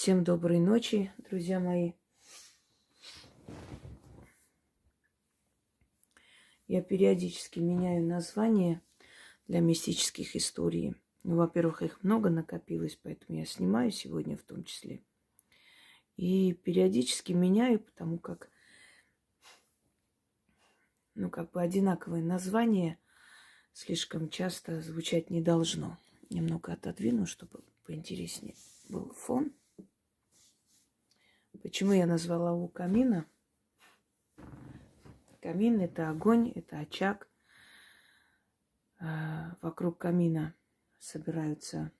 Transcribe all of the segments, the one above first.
Всем доброй ночи, друзья мои. Я периодически меняю названия для мистических историй. Ну, во-первых, их много накопилось, поэтому я снимаю сегодня в том числе. И периодически меняю, потому как, одинаковое название слишком часто звучать не должно. Немного отодвину, чтобы поинтереснее был фон. Почему я назвала его камина? Камин – это огонь, это очаг. Вокруг камина собираются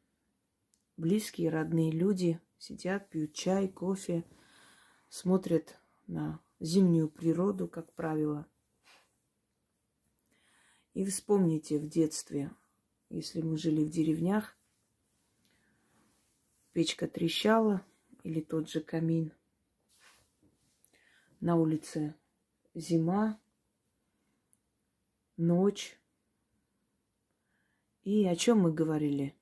близкие, родные люди, сидят, пьют чай, кофе, смотрят на зимнюю природу, как правило. И вспомните в детстве, если мы жили в деревнях, печка трещала или тот же камин. На улице зима, ночь. И о чем мы говорили?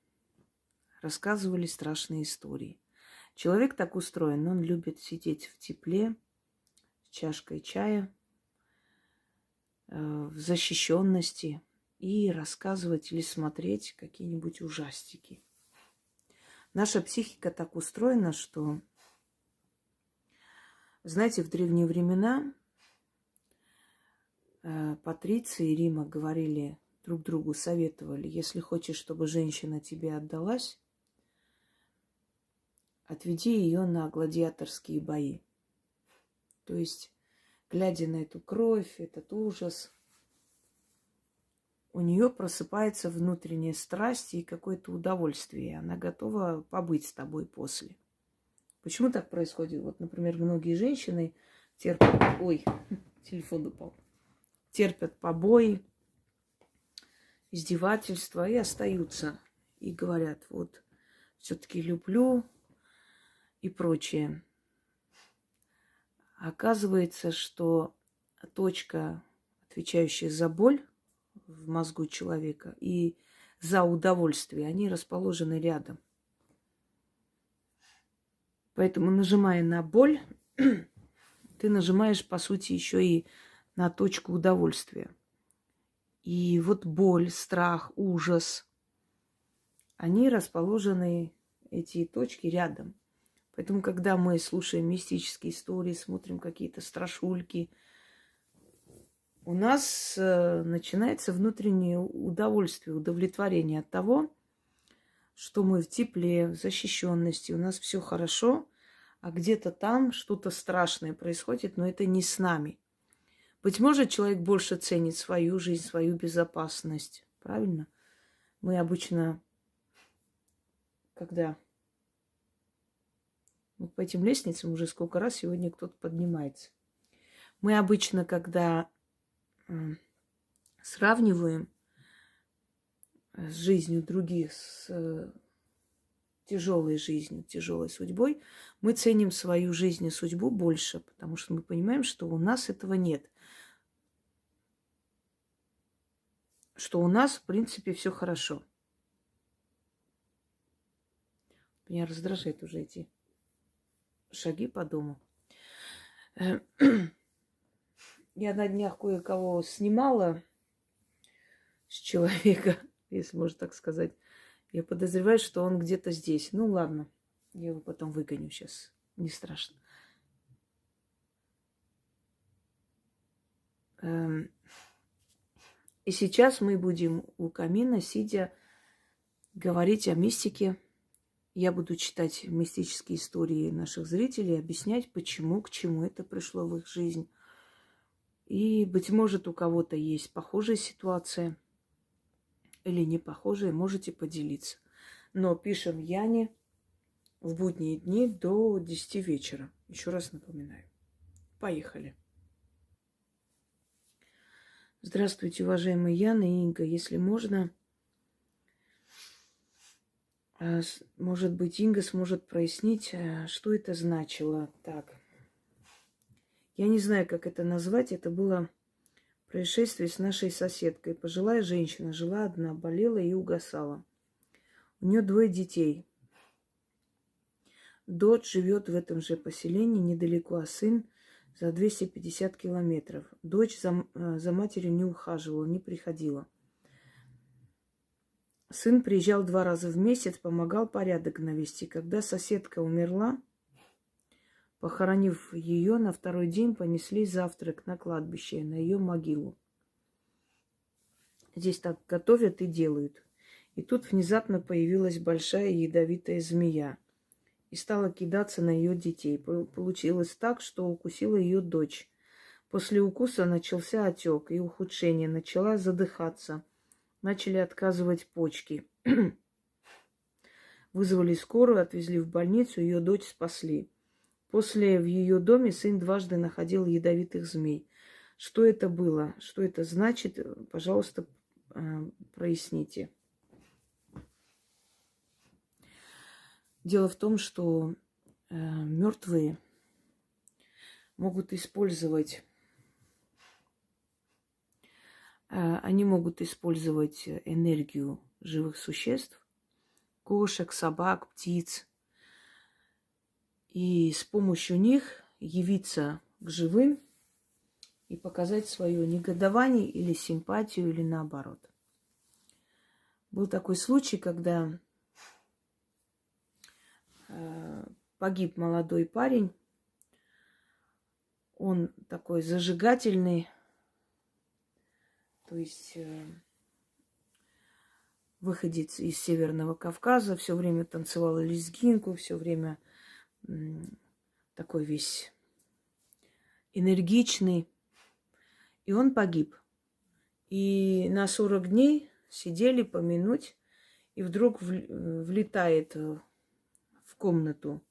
Рассказывали страшные истории. Человек так устроен, он любит сидеть в тепле, с чашкой чая, в защищенности и рассказывать или смотреть какие-нибудь ужастики. Наша психика так устроена, что, знаете, в древние времена патриции Рима говорили друг другу, советовали: если хочешь, чтобы женщина тебе отдалась, отведи ее на гладиаторские бои. То есть, глядя на эту кровь, этот ужас, у нее просыпается внутренняя страсть и какое-то удовольствие. Она готова побыть с тобой после. Почему так происходит? Вот, например, многие женщины терпят... Ой, телефон упал. Терпят побои, издевательства и остаются. И говорят: вот, все-таки люблю и прочее. Оказывается, что точка, отвечающая за боль в мозгу человека и за удовольствие, они расположены рядом. Поэтому, нажимая на боль, ты нажимаешь, по сути, еще и на точку удовольствия. И вот боль, страх, ужас, они расположены, эти точки, рядом. Поэтому, когда мы слушаем мистические истории, смотрим какие-то страшульки, у нас начинается внутреннее удовольствие, удовлетворение от того, что мы в тепле, в защищенности, у нас все хорошо, а где-то там что-то страшное происходит, но это не с нами. Быть может, человек больше ценит свою жизнь, свою безопасность. Правильно? Мы обычно, когда по этим лестницам уже сколько раз сегодня кто-то поднимается. Мы обычно, когда сравниваем с жизнью других, с тяжелой жизнью, тяжелой судьбой, мы ценим свою жизнь и судьбу больше, потому что мы понимаем, что у нас этого нет. Что у нас, в принципе, все хорошо. Меня раздражают уже эти шаги по дому. Я на днях кое-кого снимала с человека, если можно так сказать. Я подозреваю, что он где-то здесь. Ну ладно, я его потом выгоню сейчас. Не страшно. И сейчас мы будем у камина, сидя, говорить о мистике. Я буду читать мистические истории наших зрителей, объяснять, почему, к чему это пришло в их жизнь. И, быть может, у кого-то есть похожая ситуация или не похожая, можете поделиться. Но пишем Яне в будние дни до 10 вечера. Еще раз напоминаю. Поехали. Здравствуйте, уважаемые Яна и Инга. Если можно, может быть, Инга сможет прояснить, что это значило. Так. Я не знаю, как это назвать. Это было происшествие с нашей соседкой. Пожилая женщина, жила одна, болела и угасала. У нее 2 детей. Дочь живет в этом же поселении недалеко, а сын за 250 километров. Дочь за матерью не ухаживала, не приходила. Сын приезжал 2 раза в месяц, помогал порядок навести. Когда соседка умерла, похоронив ее, на второй день понесли завтрак на кладбище, на ее могилу. Здесь так готовят и делают. И тут внезапно появилась большая ядовитая змея и стала кидаться на ее детей. Получилось так, что укусила ее дочь. После укуса начался отек и ухудшение. Начала задыхаться. Начали отказывать почки. Вызвали скорую, отвезли в больницу, ее дочь спасли. После в ее доме сын дважды находил ядовитых змей. Что это было? Что это значит? Пожалуйста, проясните. Дело в том, что мертвые могут использовать, они могут использовать энергию живых существ, кошек, собак, птиц, и с помощью них явиться к живым и показать свое негодование или симпатию, или наоборот. Был такой случай, когда погиб молодой парень. Он такой зажигательный, то есть выходец из Северного Кавказа, все время танцевал лезгинку, все время такой весь энергичный. И он погиб. И на 40 дней сидели помянуть, и вдруг влетает в комнату,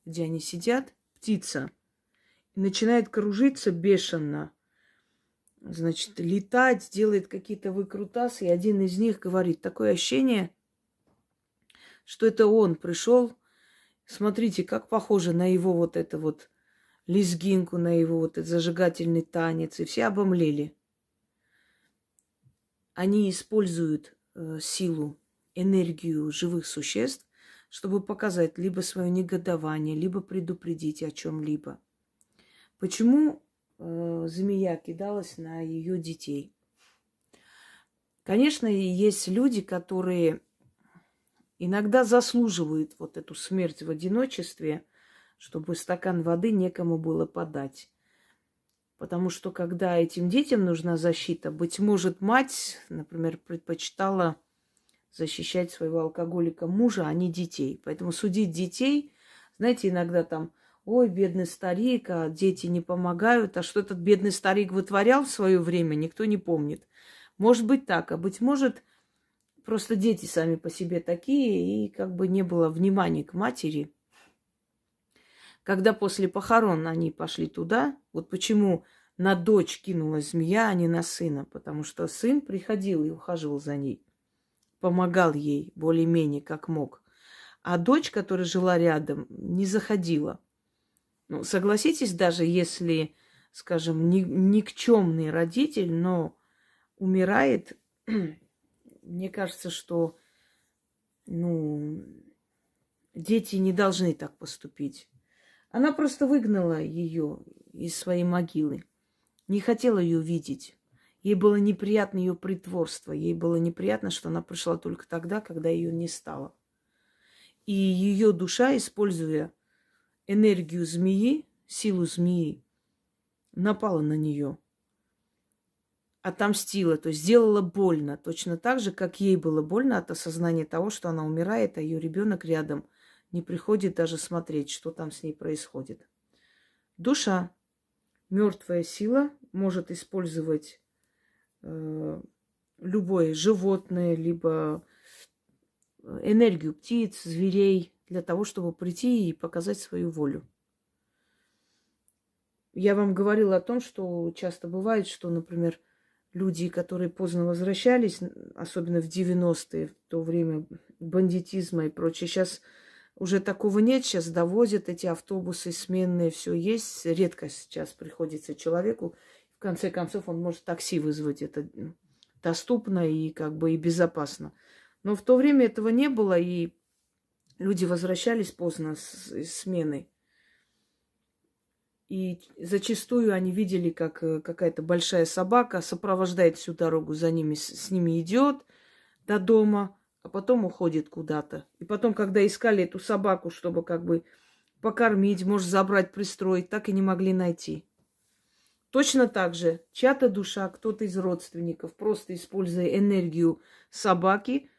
где они сидят, птица, и начинает кружиться бешено. Значит, летать, делает какие-то выкрутасы. И один из них говорит, такое ощущение, что это он пришел. Смотрите, как похоже на его вот это вот лезгинку, на его вот этот зажигательный танец. И все обомлели. Они используют силу, энергию живых существ, чтобы показать либо свое негодование, либо предупредить о чем-либо. Почему змея кидалась на ее детей? Конечно, есть люди, которые иногда заслуживают вот эту смерть в одиночестве, чтобы стакан воды некому было подать. Потому что когда этим детям нужна защита, быть может, мать, например, предпочитала защищать своего алкоголика мужа, а не детей. Поэтому судить детей, знаете, иногда там, ой, бедный старик, а дети не помогают. А что этот бедный старик вытворял в свое время, никто не помнит. Может быть так, а быть может, просто дети сами по себе такие, и как бы не было внимания к матери. Когда после похорон они пошли туда, вот почему на дочь кинулась змея, а не на сына, потому что сын приходил и ухаживал за ней, помогал ей более-менее как мог. А дочь, которая жила рядом, не заходила. Ну, согласитесь, даже если, скажем, никчемный родитель, но умирает, мне кажется, что дети не должны так поступить. Она просто выгнала ее из своей могилы. Не хотела ее видеть. Ей было неприятно ее притворство. Ей было неприятно, что она пришла только тогда, когда ее не стало. И ее душа, используя энергию змеи, силу змеи, напала на нее. Отомстила, то есть сделала больно. Точно так же, как ей было больно от осознания того, что она умирает, а ее ребенок рядом не приходит даже смотреть, что там с ней происходит. Душа, мертвая сила, может использовать любое животное, либо энергию птиц, зверей, для того, чтобы прийти и показать свою волю. Я вам говорила о том, что часто бывает, что, например, люди, которые поздно возвращались, особенно в 90-е, в то время бандитизма и прочее, сейчас уже такого нет, сейчас довозят эти автобусы сменные, все есть. Редко сейчас приходится человеку. В конце концов, он может такси вызвать. Это доступно и как бы и безопасно. Но в то время этого не было, и люди возвращались поздно с смены. И зачастую они видели, как какая-то большая собака сопровождает всю дорогу за ними, с ними идет до дома, а потом уходит куда-то. И потом, когда искали эту собаку, чтобы как бы покормить, может, забрать, пристроить, так и не могли найти. Точно так же чья-то душа, кто-то из родственников, просто используя энергию собаки,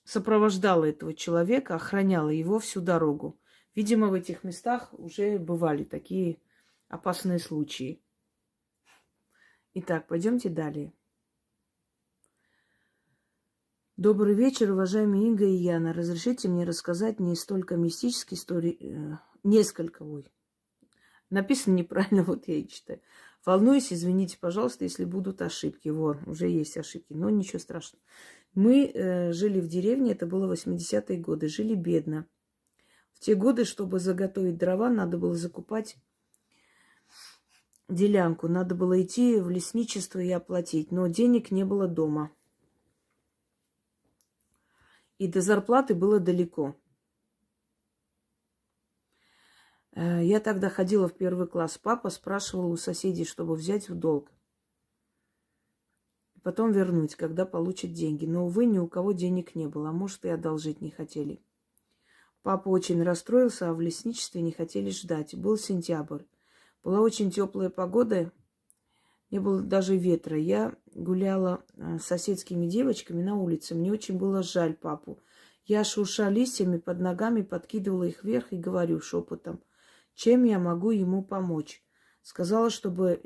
сопровождала этого человека, охраняла его всю дорогу. Видимо, в этих местах уже бывали такие опасные случаи. Итак, пойдемте далее. Добрый вечер, уважаемые Инга и Яна. Разрешите мне рассказать не столько мистические истории, несколько, написано неправильно, вот я и читаю. Волнуюсь, извините, пожалуйста, если будут ошибки. Вот, уже есть ошибки, но ничего страшного. Мы жили в деревне, это было 80-е годы, жили бедно. В те годы, чтобы заготовить дрова, надо было закупать делянку. Надо было идти в лесничество и оплатить, но денег не было дома. И до зарплаты было далеко. Я тогда ходила в 1 класс. Папа спрашивал у соседей, чтобы взять в долг. Потом вернуть, когда получит деньги. Но, увы, ни у кого денег не было. А может, и одолжить не хотели. Папа очень расстроился, а в лесничестве не хотели ждать. Был сентябрь. Была очень теплая погода. Не было даже ветра. Я гуляла с соседскими девочками на улице. Мне очень было жаль папу. Я, шурша листьями под ногами, подкидывала их вверх и говорю шепотом, чем я могу ему помочь. Сказала, чтобы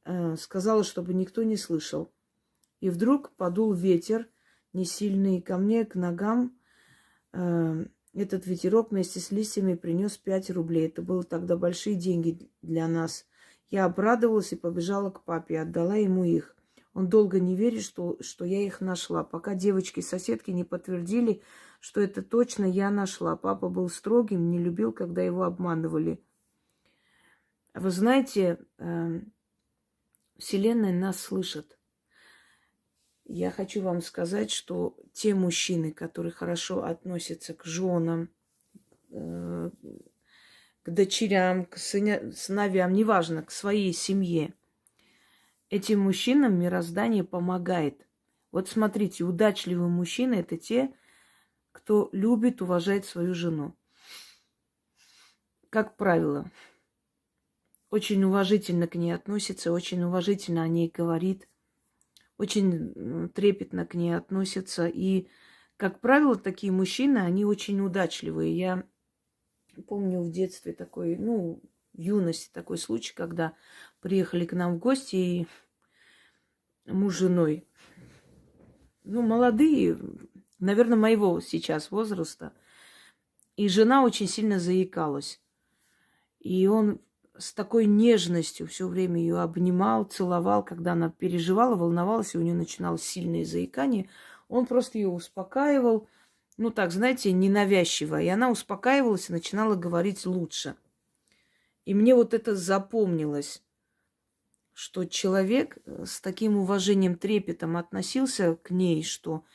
никто не слышал. И вдруг подул ветер, не сильный, ко мне, к ногам. Этот ветерок вместе с листьями принес 5 рублей. Это было тогда большие деньги для нас. Я обрадовалась и побежала к папе, отдала ему их. Он долго не верит, что я их нашла, пока девочки-соседки не подтвердили, что это точно я нашла. Папа был строгим, не любил, когда его обманывали. Вы знаете, Вселенная нас слышит. Я хочу вам сказать, что те мужчины, которые хорошо относятся к женам, к дочерям, к сыновьям, неважно, к своей семье, этим мужчинам мироздание помогает. Вот смотрите, удачливые мужчины – это те, кто любит, уважает свою жену. Как правило, очень уважительно к ней относится, очень уважительно о ней говорит, очень трепетно к ней относится. И, как правило, такие мужчины, они очень удачливые. Я помню в детстве такой, в юности такой случай, когда приехали к нам в гости, и муж с женой, молодые, наверное, моего сейчас возраста, и жена очень сильно заикалась. И он с такой нежностью все время ее обнимал, целовал, когда она переживала, волновалась, и у нее начиналось сильное заикание. Он просто ее успокаивал, так, знаете, ненавязчиво. И она успокаивалась и начинала говорить лучше. И мне вот это запомнилось, что человек с таким уважением, трепетом относился к ней, что,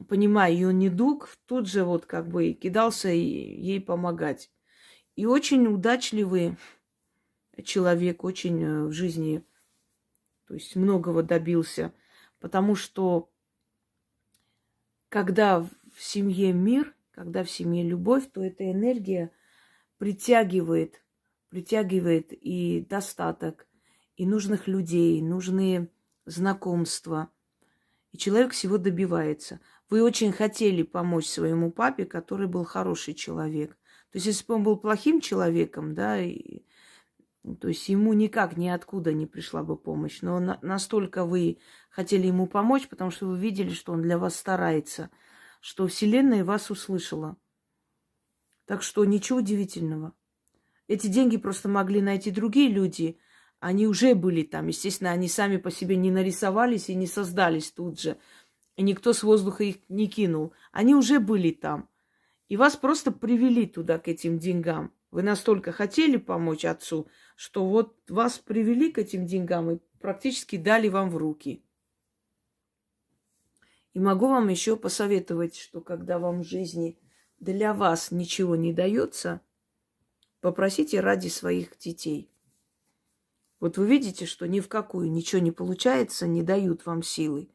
понимая ее недуг, тут же кидался ей помогать. И очень удачливый человек, очень в жизни, то есть многого добился. Потому что когда в семье мир, когда в семье любовь, то эта энергия притягивает и достаток, и нужных людей, нужные знакомства. И человек всего добивается. Вы очень хотели помочь своему папе, который был хороший человек. То есть, если бы он был плохим человеком, то есть ему никак ниоткуда не пришла бы помощь. Но настолько вы хотели ему помочь, потому что вы видели, что он для вас старается, что Вселенная вас услышала. Так что ничего удивительного. Эти деньги просто могли найти другие люди. Они уже были там. Естественно, они сами по себе не нарисовались и не создались тут же. И никто с воздуха их не кинул. Они уже были там. И вас просто привели туда, к этим деньгам. Вы настолько хотели помочь отцу, что вот вас привели к этим деньгам и практически дали вам в руки. И могу вам еще посоветовать, что когда вам в жизни для вас ничего не дается, попросите ради своих детей. Вот вы видите, что ни в какую ничего не получается, не дают вам силы.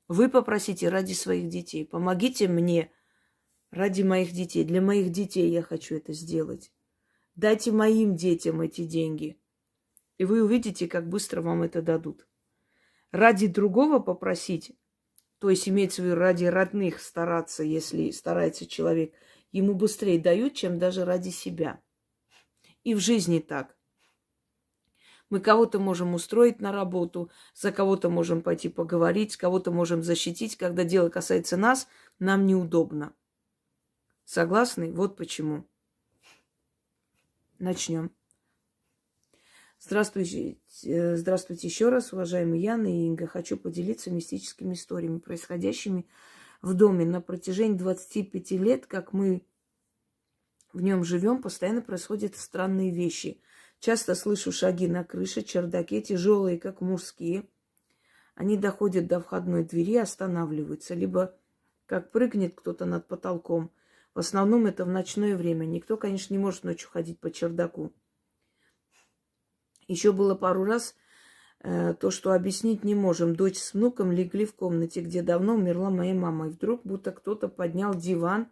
Вы попросите ради своих детей. Помогите мне ради моих детей. Для моих детей я хочу это сделать. Дайте моим детям эти деньги. И вы увидите, как быстро вам это дадут. Ради другого попросить, то есть имеется в виду ради родных стараться, если старается человек, ему быстрее дают, чем даже ради себя. И в жизни так. Мы кого-то можем устроить на работу, за кого-то можем пойти поговорить, кого-то можем защитить. Когда дело касается нас, нам неудобно. Согласны? Вот почему. Начнем. Здравствуйте еще раз, уважаемые Яна и Инга. Хочу поделиться мистическими историями, происходящими в доме. На протяжении 25 лет, как мы в нем живем, постоянно происходят странные вещи. Часто слышу шаги на крыше, чердаке, тяжелые, как мужские. Они доходят до входной двери, останавливаются. Либо как прыгнет кто-то над потолком. В основном это в ночное время. Никто, конечно, не может ночью ходить по чердаку. Еще было пару раз то, что объяснить не можем. Дочь с внуком легли в комнате, где давно умерла моя мама. И вдруг будто кто-то поднял диван,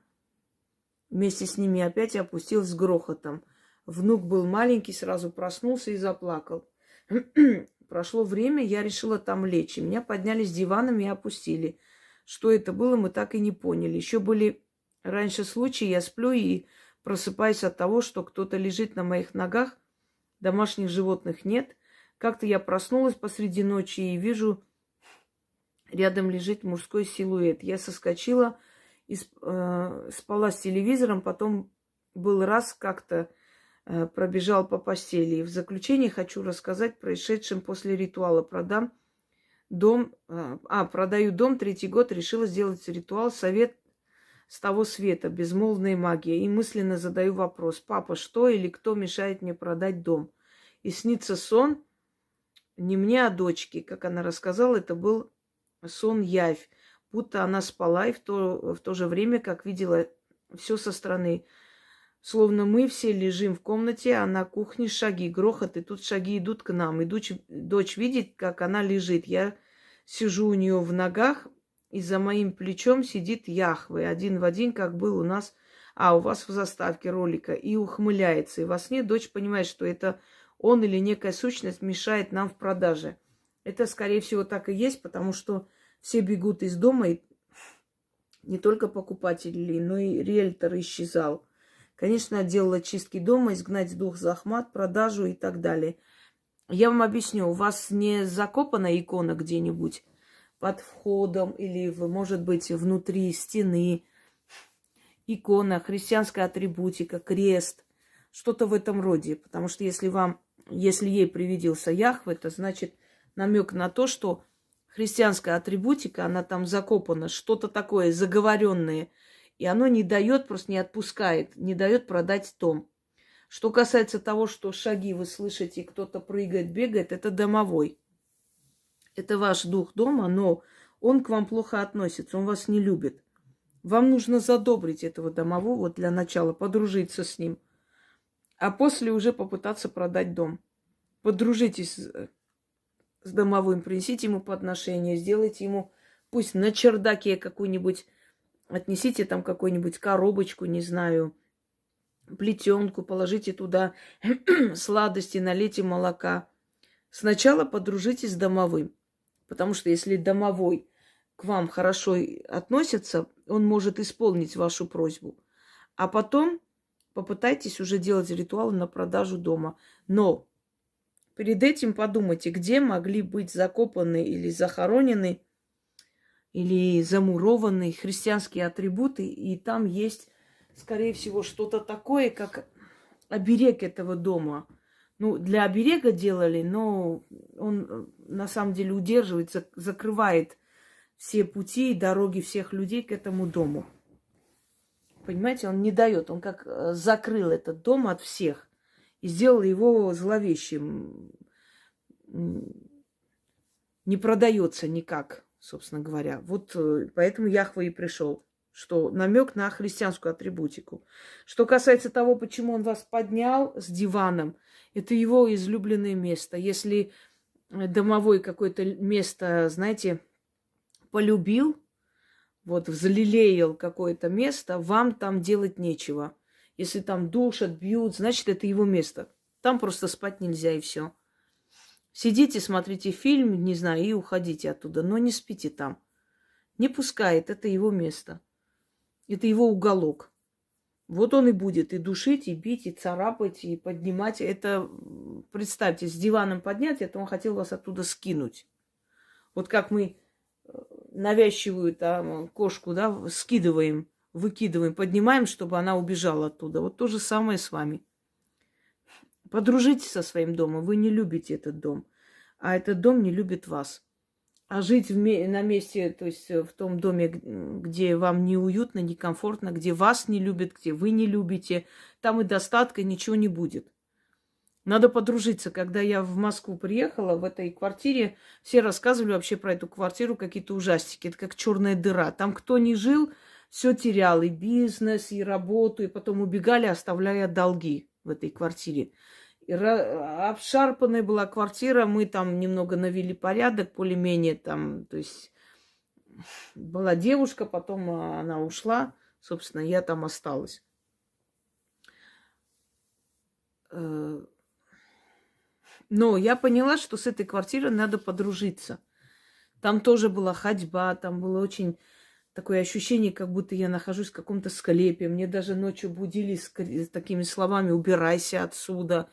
вместе с ними опять опустил с грохотом. Внук был маленький, сразу проснулся и заплакал. Прошло время, я решила там лечь. И меня подняли с диваном и опустили. Что это было, мы так и не поняли. Еще были раньше случаи, я сплю и просыпаюсь от того, что кто-то лежит на моих ногах. Домашних животных нет. Как-то я проснулась посреди ночи и вижу, рядом лежит мужской силуэт. Я соскочила, и спала с телевизором, потом был раз как-то пробежал по постели. И в заключение хочу рассказать происшедшем после ритуала. Продаю дом, 3-й год, решила сделать ритуал «Совет с того света», безмолвная магия. И мысленно задаю вопрос: папа, что или кто мешает мне продать дом? И снится сон не мне, а дочке. Как она рассказала, это был сон-явь. Будто она спала и в то же время, как видела все со стороны. Словно мы все лежим в комнате, а на кухне шаги, грохот, и тут шаги идут к нам. И дочь видит, как она лежит. Я сижу у нее в ногах, и за моим плечом сидит Яхве, один в один, как был у нас, у вас в заставке ролика, и ухмыляется. И во сне дочь понимает, что это он или некая сущность мешает нам в продаже. Это, скорее всего, так и есть, потому что все бегут из дома, и не только покупатели, но и риэлтор исчезал. Конечно, делала чистки дома, изгнать дух захмат, продажу и так далее. Я вам объясню, у вас не закопана икона где-нибудь под входом или, может быть, внутри стены. Икона, христианская атрибутика, крест, что-то в этом роде. Потому что если ей привиделся Яхве, это значит намек на то, что христианская атрибутика, она там закопана, что-то такое заговоренное. И оно не дает, просто не отпускает, не дает продать дом. Что касается того, что шаги вы слышите, кто-то прыгает, бегает, это домовой. Это ваш дух дома, но он к вам плохо относится, он вас не любит. Вам нужно задобрить этого домового для начала, подружиться с ним, а после уже попытаться продать дом. Подружитесь с домовым, принесите ему подношение, сделайте ему, пусть на чердаке какую-нибудь, отнесите там какую-нибудь коробочку, не знаю, плетенку, положите туда сладости, налейте молока. Сначала подружитесь с домовым, потому что если домовой к вам хорошо относится, он может исполнить вашу просьбу. А потом попытайтесь уже делать ритуалы на продажу дома. Но перед этим подумайте, где могли быть закопаны или захоронены, или замурованы христианские атрибуты, и там есть, скорее всего, что-то такое, как оберег этого дома. Ну, для оберега делали, но он на самом деле удерживает, закрывает все пути и дороги всех людей к этому дому. Понимаете, он не дает, он как закрыл этот дом от всех и сделал его зловещим. Не продается никак, собственно говоря. Вот поэтому Яхве и пришел, что намек на христианскую атрибутику. Что касается того, почему он вас поднял с диваном, это его излюбленное место. Если домовой какое-то место, знаете, полюбил, вот взлелеял какое-то место, вам там делать нечего. Если там душат, бьют, значит, это его место. Там просто спать нельзя, и все. Сидите, смотрите фильм, не знаю, и уходите оттуда, но не спите там. Не пускает, это его место. Это его уголок. Вот он и будет и душить, и бить, и царапать, и поднимать. Это, представьте, с диваном поднять, это он хотел вас оттуда скинуть. Вот как мы навязчивую там кошку, да, скидываем, выкидываем, поднимаем, чтобы она убежала оттуда. Вот то же самое с вами. Подружитесь со своим домом. Вы не любите этот дом, а этот дом не любит вас. А жить на месте, то есть в том доме, где вам неуютно, некомфортно, где вас не любят, где вы не любите, там и достатка, ничего не будет. Надо подружиться. Когда я в Москву приехала, в этой квартире, все рассказывали вообще про эту квартиру какие-то ужастики. Это как черная дыра. Там кто ни жил, все терял. И бизнес, и работу, и потом убегали, оставляя долги в этой квартире. И обшарпанная была квартира, мы там немного навели порядок, более-менее там, то есть была девушка, потом она ушла, собственно, я там осталась. Но я поняла, что с этой квартирой надо подружиться. Там тоже была ходьба, там было очень такое ощущение, как будто я нахожусь в каком-то склепе. Мне даже ночью будили с такими словами «убирайся отсюда».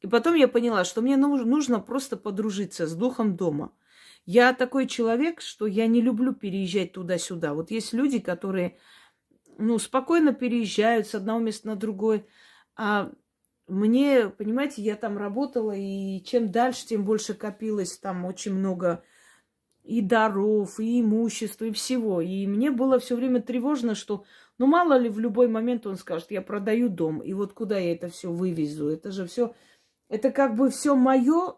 И потом я поняла, что мне нужно просто подружиться с духом дома. Я такой человек, что я не люблю переезжать туда-сюда. Вот есть люди, которые, спокойно переезжают с одного места на другое. А мне, понимаете, я там работала, и чем дальше, тем больше копилось там очень много и даров, и имущества, и всего. И мне было все время тревожно, что, мало ли, в любой момент он скажет, я продаю дом, и вот куда я это все вывезу? Это же все... Это как бы все мое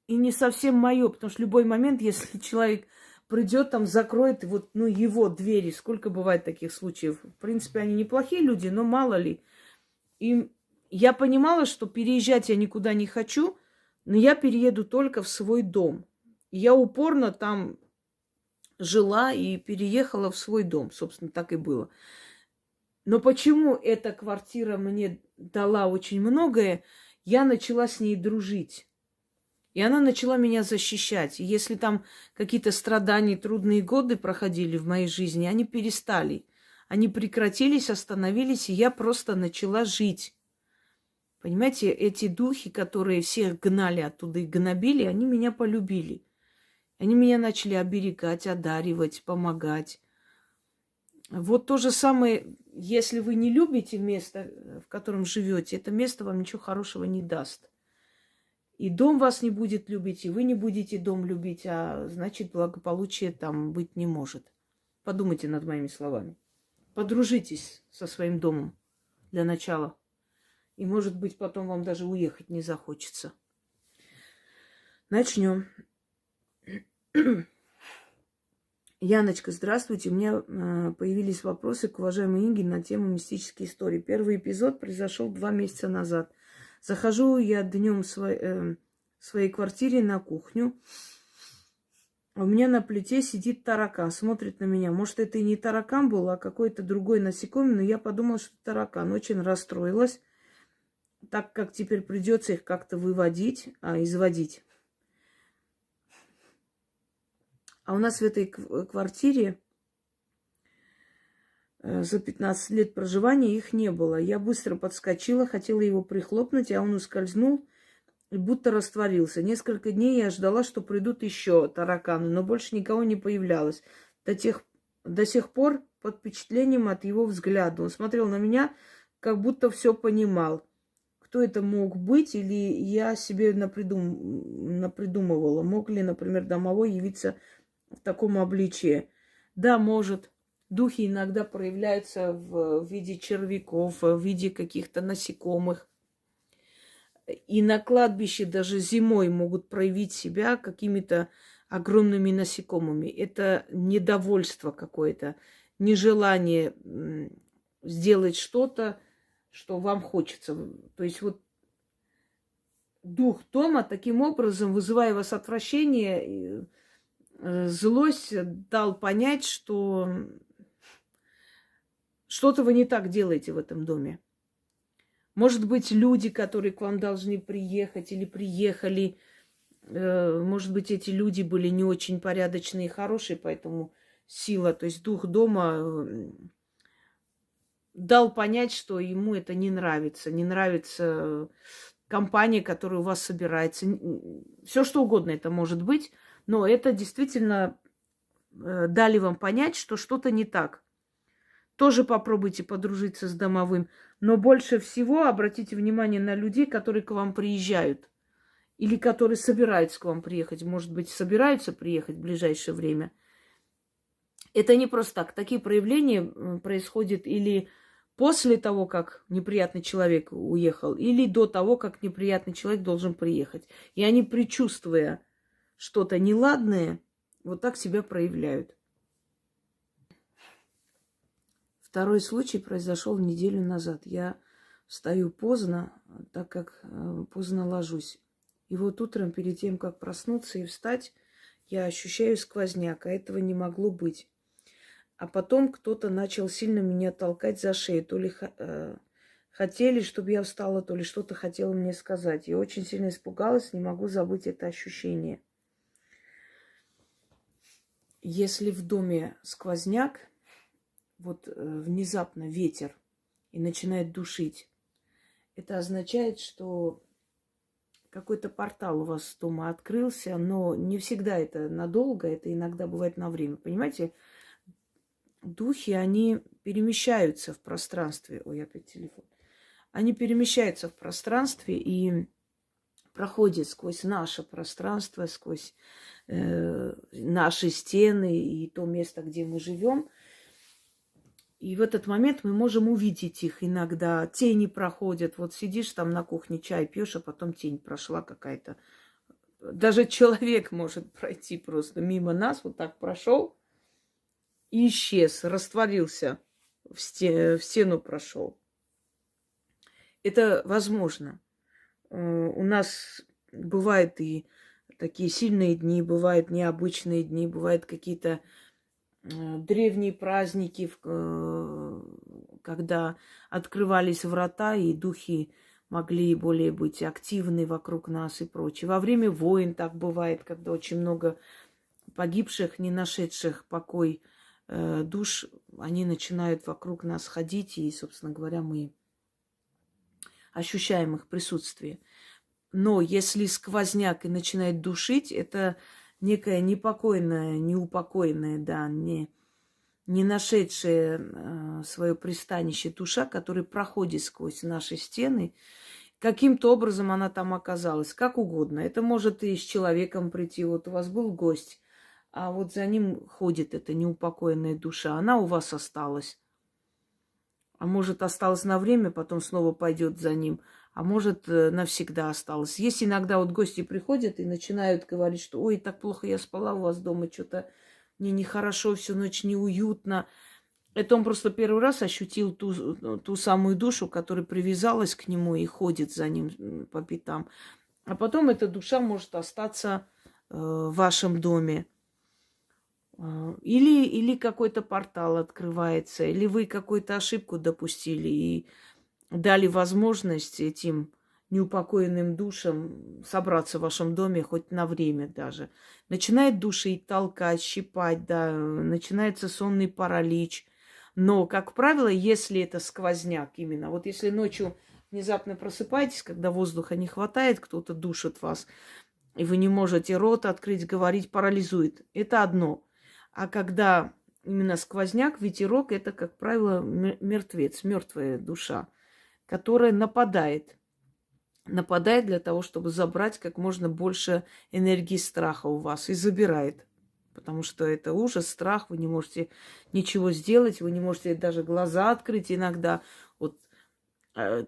и не совсем мое, потому что в любой момент, если человек придет, там закроет его двери, сколько бывает таких случаев. В принципе, они неплохие люди, но мало ли. И я понимала, что переезжать я никуда не хочу, но я перееду только в свой дом. И я упорно там жила и переехала в свой дом. Собственно, так и было. Но почему эта квартира мне дала очень многое? Я начала с ней дружить. И она начала меня защищать. И если там какие-то страдания, трудные годы проходили в моей жизни, они перестали. Они прекратились, остановились, и я просто начала жить. Понимаете, эти духи, которые всех гнали оттуда и гнобили, они меня полюбили. Они меня начали оберегать, одаривать, помогать. Вот то же самое, если вы не любите место, в котором живете, это место вам ничего хорошего не даст. И дом вас не будет любить, и вы не будете дом любить, а значит, благополучия там быть не может. Подумайте над моими словами. Подружитесь со своим домом для начала. И, может быть, потом вам даже уехать не захочется. Начнем. Яночка, здравствуйте. У меня появились вопросы к уважаемой Инге на тему мистической истории. Первый эпизод произошел 2 месяца назад. Захожу я днем в своей квартире на кухню. У меня на плите сидит таракан, смотрит на меня. Может, это и не таракан был, а какой-то другой насекомый, но я подумала, что таракан. Очень расстроилась, так как теперь придется их как-то выводить, изводить. А у нас в этой квартире за 15 лет проживания их не было. Я быстро подскочила, хотела его прихлопнуть, а он ускользнул и будто растворился. Несколько дней я ждала, что придут еще тараканы, но больше никого не появлялось. До сих пор под впечатлением от его взгляда. Он смотрел на меня, как будто все понимал. Кто это мог быть, или я себе напридумывала. Мог ли, например, домовой явиться в таком обличии? Да, может. Духи иногда проявляются в виде червяков, в виде каких-то насекомых. И на кладбище даже зимой могут проявить себя какими-то огромными насекомыми. Это недовольство какое-то. нежелание сделать что-то, что вам хочется. То есть вот дух дома таким образом, вызывая у вас отвращение, злость, дал понять, что что-то вы не так делаете в этом доме. Может быть, люди, которые к вам должны приехать или приехали, может быть, эти люди были не очень порядочные и хорошие, поэтому сила, то есть дух дома дал понять, что ему это не нравится. Не нравится компания, которая у вас собирается. Все что угодно это может быть, но это действительно дали вам понять, что что-то не так. Тоже попробуйте подружиться с домовым. Но больше всего обратите внимание на людей, которые к вам приезжают. Или которые собираются к вам приехать. Может быть, собираются приехать в ближайшее время. Это не просто так. Такие проявления происходят или после того, как неприятный человек уехал, или до того, как неприятный человек должен приехать. И они, предчувствуя что-то неладное, вот так себя проявляют. Второй случай произошел неделю назад. Я встаю поздно, так как поздно ложусь. И вот утром, перед тем, как проснуться и встать, я ощущаю сквозняк, а этого не могло быть. А потом кто-то начал сильно меня толкать за шею. То ли хотели, чтобы я встала, то ли что-то хотела мне сказать. Я очень сильно испугалась, не могу забыть это ощущение. Если в доме сквозняк, вот внезапно ветер и начинает душить, это означает, что какой-то портал у вас дома открылся, но не всегда это надолго, это иногда бывает на время. Понимаете, духи, они перемещаются в пространстве. Ой, опять телефон. Они перемещаются в пространстве и проходят сквозь наше пространство, сквозь наши стены и то место, где мы живем. И в этот момент мы можем увидеть их иногда. Тени проходят. Вот сидишь там на кухне, чай пьешь, а потом тень прошла какая-то. Даже человек может пройти просто мимо нас, вот так прошел и исчез, растворился, в стену прошел. Это возможно. У нас бывают и такие сильные дни, бывают необычные дни, бывают какие-то древние праздники, когда открывались врата, и духи могли более быть активны вокруг нас и прочее. Во время войн так бывает, когда очень много погибших, не нашедших покой душ, они начинают вокруг нас ходить, и, собственно говоря, мы ощущаем их присутствие. Но если сквозняк и начинает душить, это некая непокойная, неупокоенная, да, не нашедшая свое пристанище душа, которая проходит сквозь наши стены. Каким-то образом она там оказалась, как угодно. Это может и с человеком прийти. Вот у вас был гость, а вот за ним ходит эта неупокоенная душа. Она у вас осталась. А может, осталась на время, потом снова пойдет за ним. А может, навсегда осталась. Есть иногда вот гости приходят и начинают говорить, что ой, так плохо я спала у вас дома, что-то мне нехорошо, всю ночь неуютно. Это он просто первый раз ощутил ту самую душу, которая привязалась к нему и ходит за ним по пятам. А потом эта душа может остаться в вашем доме. Или какой-то портал открывается, или вы какую-то ошибку допустили и дали возможность этим неупокоенным душам собраться в вашем доме хоть на время даже. Начинает душить, толкать, щипать, да, начинается сонный паралич. Но, как правило, если это сквозняк именно, вот если ночью внезапно просыпаетесь, когда воздуха не хватает, кто-то душит вас, и вы не можете рот открыть, говорить, парализует. Это одно. А когда именно сквозняк, ветерок, это, как правило, мертвец, мертвая душа, которая нападает. Нападает для того, чтобы забрать как можно больше энергии страха у вас и забирает. Потому что это ужас, страх, вы не можете ничего сделать, вы не можете даже глаза открыть иногда. Вот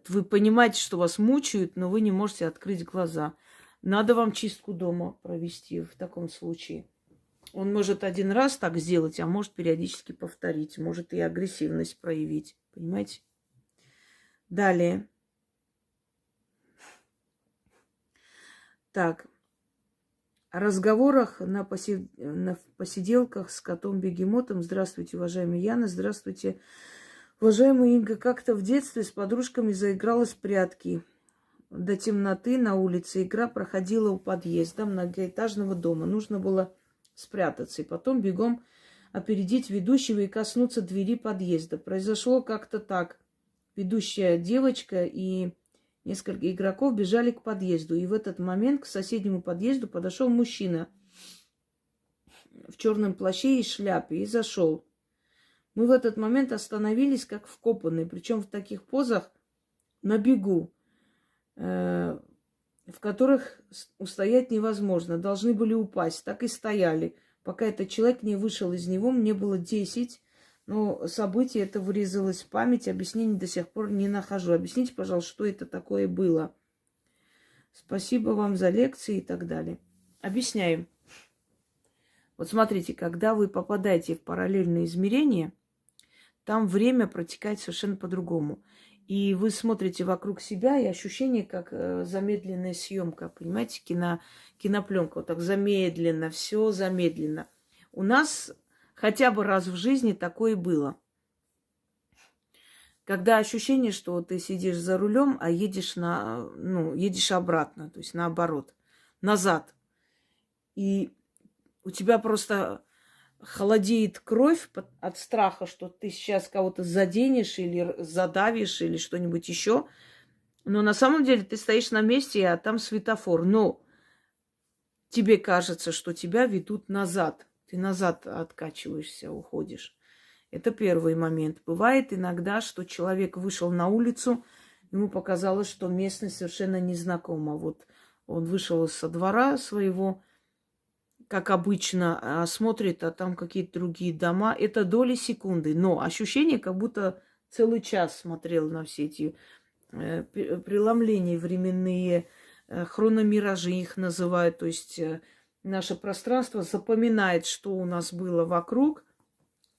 вы понимаете, что вас мучают, но вы не можете открыть глаза. Надо вам чистку дома провести в таком случае. Он может один раз так сделать, а может периодически повторить, может и агрессивность проявить. Понимаете? Далее. Так. О разговорах на посиделках с котом-бегемотом. Здравствуйте, уважаемая Яна. Здравствуйте, уважаемая Инга. Как-то в детстве с подружками заигралась в прятки. До темноты на улице игра проходила у подъезда многоэтажного дома. Нужно было спрятаться и потом бегом опередить ведущего и коснуться двери подъезда. Произошло как-то так. Ведущая девочка и несколько игроков бежали к подъезду. И в этот момент к соседнему подъезду подошел мужчина в черном плаще и шляпе и зашел. Мы в этот момент остановились как вкопанные, причем в таких позах на бегу, в которых устоять невозможно. Должны были упасть. Так и стояли. Пока этот человек не вышел из него, мне было 10. Но событие это вырезалось в память. Объяснений до сих пор не нахожу. Объясните, пожалуйста, что это такое было. Спасибо вам за лекции и так далее. Объясняем. Вот смотрите, когда вы попадаете в параллельное измерение, там время протекает совершенно по-другому. И вы смотрите вокруг себя, и ощущение, как замедленная съемка, понимаете, кинопленка, вот так замедленно, все замедленно. У нас хотя бы раз в жизни такое было. Когда ощущение, что ты сидишь за рулем, а едешь едешь обратно, то есть наоборот, назад. И у тебя просто холодеет кровь от страха, что ты сейчас кого-то заденешь или задавишь или что-нибудь еще. Но на самом деле ты стоишь на месте, а там светофор. Но тебе кажется, что тебя ведут назад. Ты назад откачиваешься, уходишь. Это первый момент. Бывает иногда, что человек вышел на улицу, ему показалось, что местность совершенно незнакома. Вот он вышел со двора своего, как обычно, смотрит, а там какие-то другие дома. Это доли секунды. Но ощущение, как будто целый час смотрел на все эти преломления временные, хрономиражи их называют. То есть наше пространство запоминает, что у нас было вокруг,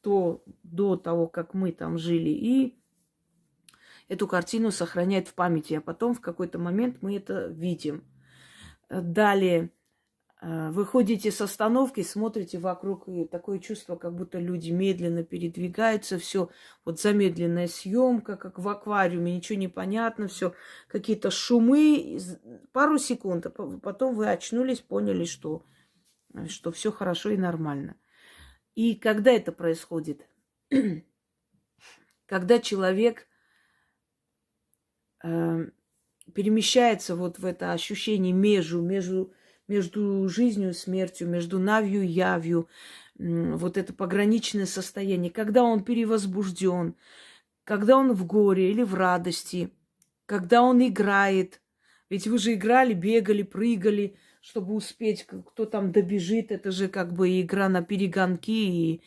до того, как мы там жили, и эту картину сохраняет в памяти, а потом в какой-то момент мы это видим. Далее вы ходите с остановки, смотрите вокруг, и такое чувство, как будто люди медленно передвигаются, все вот замедленная съемка, как в аквариуме, ничего не понятно, все какие-то шумы, пару секунд, а потом вы очнулись, поняли, что все хорошо и нормально. И когда это происходит? Когда человек перемещается вот в это ощущение между жизнью и смертью, между навью и явью, вот это пограничное состояние, когда он перевозбужден, когда он в горе или в радости, когда он играет. Ведь вы же играли, бегали, прыгали, чтобы успеть, кто там добежит. Это же как бы игра на перегонки, и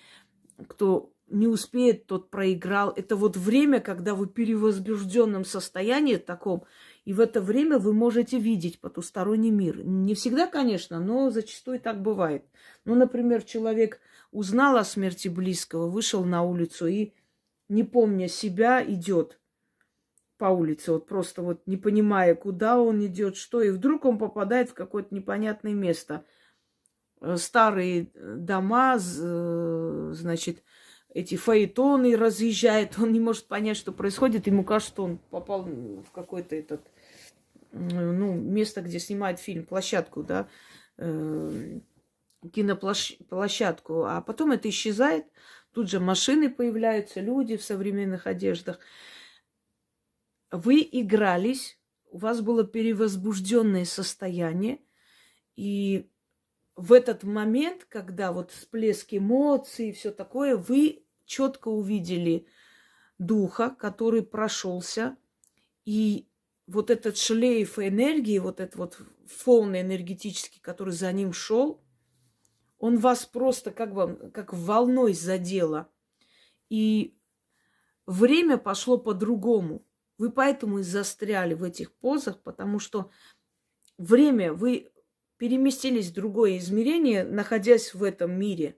кто не успеет, тот проиграл. Это вот время, когда вы в перевозбужденном состоянии таком, и в это время вы можете видеть потусторонний мир. Не всегда, конечно, но зачастую так бывает. Ну, например, человек узнал о смерти близкого, вышел на улицу и, не помня себя, идет по улице, вот просто вот не понимая, куда он идет, что, и вдруг он попадает в какое-то непонятное место. Старые дома, значит, эти фаэтоны разъезжают, он не может понять, что происходит, ему кажется, что он попал в какое-то место, где снимают фильм, площадку, да, киноплощадку, а потом это исчезает, тут же машины появляются, люди в современных одеждах. Вы игрались, у вас было перевозбужденное состояние, и в этот момент, когда вот всплеск эмоций и все такое, вы четко увидели духа, который прошелся, и вот этот шлейф энергии, вот этот вот фон энергетический, который за ним шел, он вас просто как волной задело. И время пошло по-другому. Вы поэтому и застряли в этих позах, потому что время, вы переместились в другое измерение, находясь в этом мире.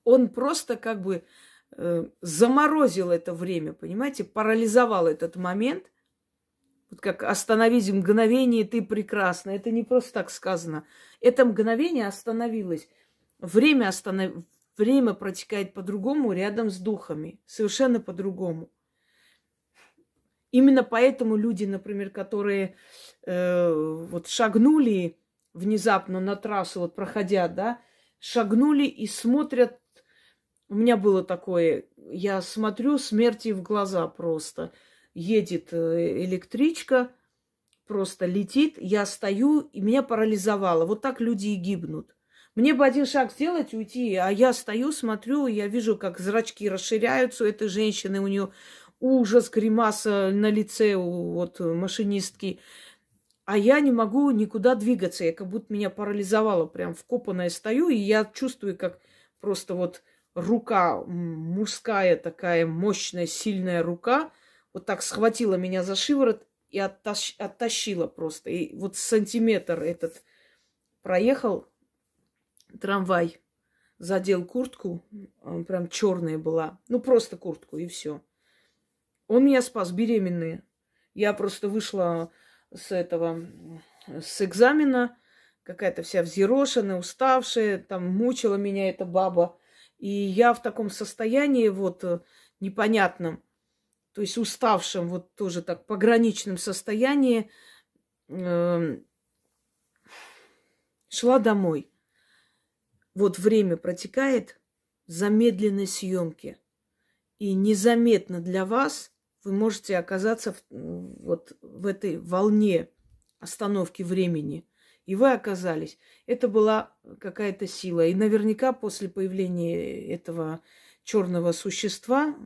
Он просто как бы заморозил это время, понимаете, парализовал этот момент. Вот как «остановись в мгновение, ты прекрасна». Это не просто так сказано. Это мгновение остановилось. Время протекает по-другому рядом с духами. Совершенно по-другому. Именно поэтому люди, например, которые вот шагнули внезапно на трассу, вот проходя, да, шагнули и смотрят. У меня было такое, я смотрю смерти в глаза просто. Едет электричка, просто летит, я стою, и меня парализовало. Вот так люди и гибнут. Мне бы один шаг сделать, уйти, а я стою, смотрю, я вижу, как зрачки расширяются у этой женщины, у нее ужас, гримаса на лице у вот машинистки. А я не могу никуда двигаться, я как будто меня парализовало, прям вкопанная стою, и я чувствую, как просто вот рука мужская такая мощная, сильная рука вот так схватила меня за шиворот и оттащила просто. И вот сантиметр этот проехал трамвай, задел куртку, он прям черная была, ну просто куртку и все. Он меня спас, беременная. Я просто вышла с экзамена, какая-то вся взъерошенная, уставшая, там мучила меня эта баба. И я в таком состоянии вот непонятном, то есть уставшем, вот тоже так пограничном состоянии, шла домой. Вот время протекает замедленной съемки. И незаметно для вас вы можете оказаться вот в этой волне остановки времени. И вы оказались. Это была какая-то сила. И наверняка после появления этого черного существа,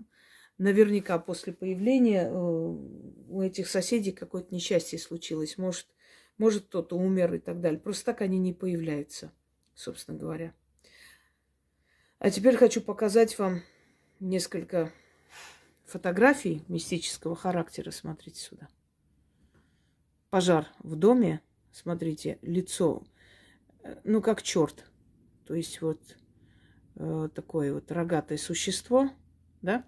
наверняка после появления у этих соседей какое-то несчастье случилось. Может кто-то умер и так далее. Просто так они не появляются, собственно говоря. А теперь хочу показать вам несколько фотографий мистического характера. Смотрите сюда. Пожар в доме. Смотрите, лицо, ну, как черт. То есть вот такое вот рогатое существо, да?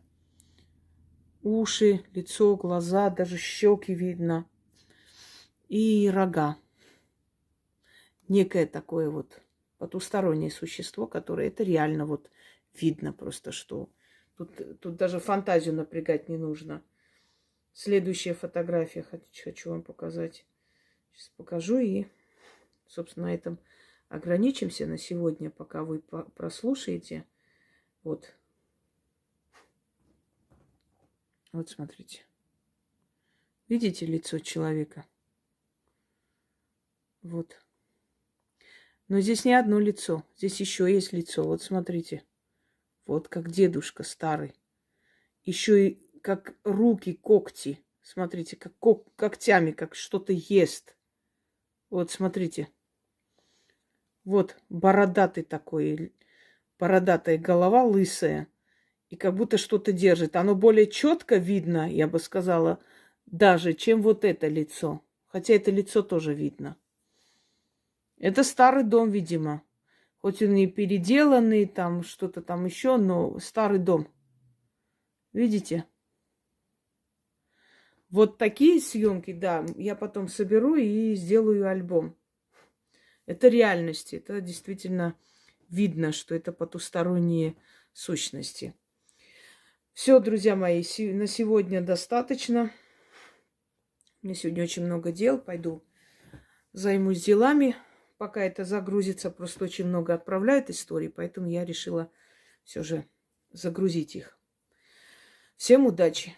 Уши, лицо, глаза, даже щеки видно. И рога. Некое такое вот потустороннее существо, которое это реально вот видно просто, что тут даже фантазию напрягать не нужно. Следующая фотография хочу вам показать. Сейчас покажу и, собственно, на этом ограничимся на сегодня, пока вы прослушаете. Вот. Вот смотрите. Видите лицо человека? Вот. Но здесь не одно лицо. Здесь еще есть лицо. Вот смотрите. Вот как дедушка старый. Еще и как руки, когти. Смотрите, как когтями, как что-то ест. Вот смотрите. Вот бородатый такой. Бородатая голова лысая. И как будто что-то держит. Оно более четко видно, я бы сказала, даже, чем вот это лицо. Хотя это лицо тоже видно. Это старый дом, видимо. Хоть он и переделанный, там что-то там еще, но старый дом. Видите? Вот такие съемки, да, я потом соберу и сделаю альбом. Это реальность. Это действительно видно, что это потусторонние сущности. Все, друзья мои, на сегодня достаточно. У меня сегодня очень много дел. Пойду займусь делами. Пока это загрузится, просто очень много отправляют историй, поэтому я решила все же загрузить их. Всем удачи!